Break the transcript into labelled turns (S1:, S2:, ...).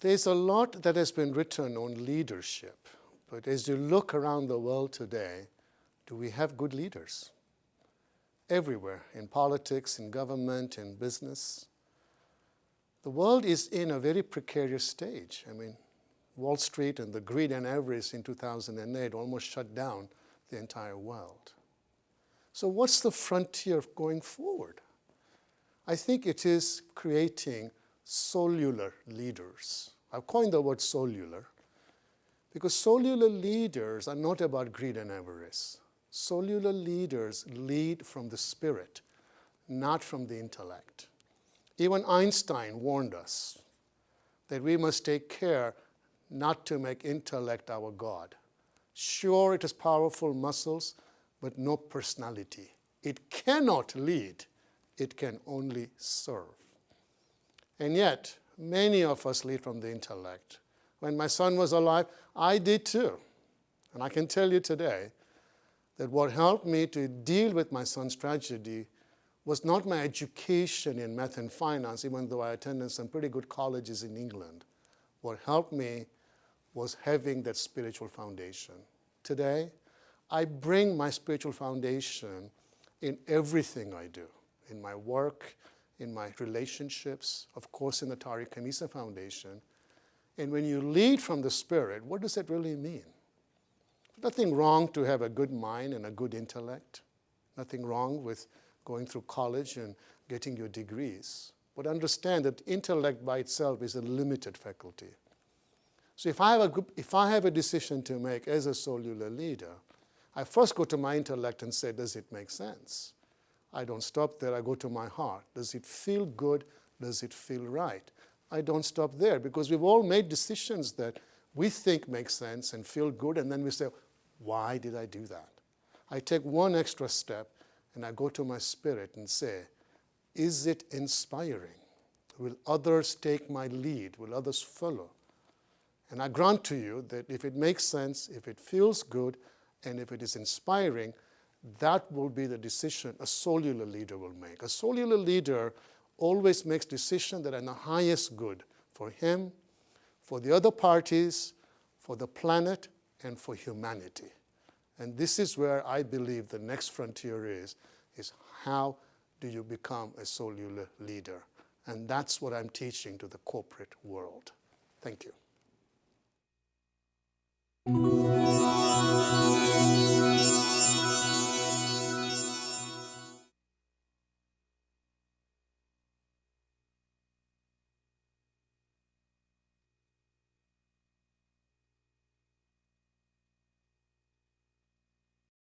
S1: There's a lot that has been written on leadership, but as you look around the world today, do we have good leaders? Everywhere, in politics, in government, in business. The world is in a very precarious stage. I mean, Wall Street and the greed and avarice in 2008 almost shut down the entire world. So what's the frontier going forward? I think it is creating soulular leaders. I've coined the word soulular because soulular leaders are not about greed and avarice. Soulular leaders lead from the spirit, not from the intellect. Even Einstein warned us that we must take care not to make intellect our God. Sure, it has powerful muscles, but no personality. It cannot lead. It can only serve. And yet, many of us lead from the intellect. When my son was alive, I did too. And I can tell you today that what helped me to deal with my son's tragedy was not my education in math and finance, even though I attended some pretty good colleges in England. What helped me was having that spiritual foundation. Today, I bring my spiritual foundation in everything I do, in my work, in my relationships, of course in the Tariq Khamisa Foundation. And when you lead from the Spirit, what does that really mean? Nothing wrong to have a good mind and a good intellect. Nothing wrong with going through college and getting your degrees. But understand that intellect by itself is a limited faculty. So if I have a decision to make as a soulular leader, I first go to my intellect and say, does it make sense? I don't stop there. I go to my heart. Does it feel good? Does it feel right? I don't stop there because we've all made decisions that we think make sense and feel good, and then we say, why did I do that? I take one extra step and I go to my spirit and say, is it inspiring? Will others take my lead? Will others follow? And I grant to you that if it makes sense, if it feels good, and if it is inspiring, that will be the decision a soulular leader will make. A soulular leader always makes decisions that are in the highest good for him, for the other parties, for the planet, and for humanity. And this is where I believe the next frontier is how do you become a soulular leader? And that's what I'm teaching to the corporate world. Thank you.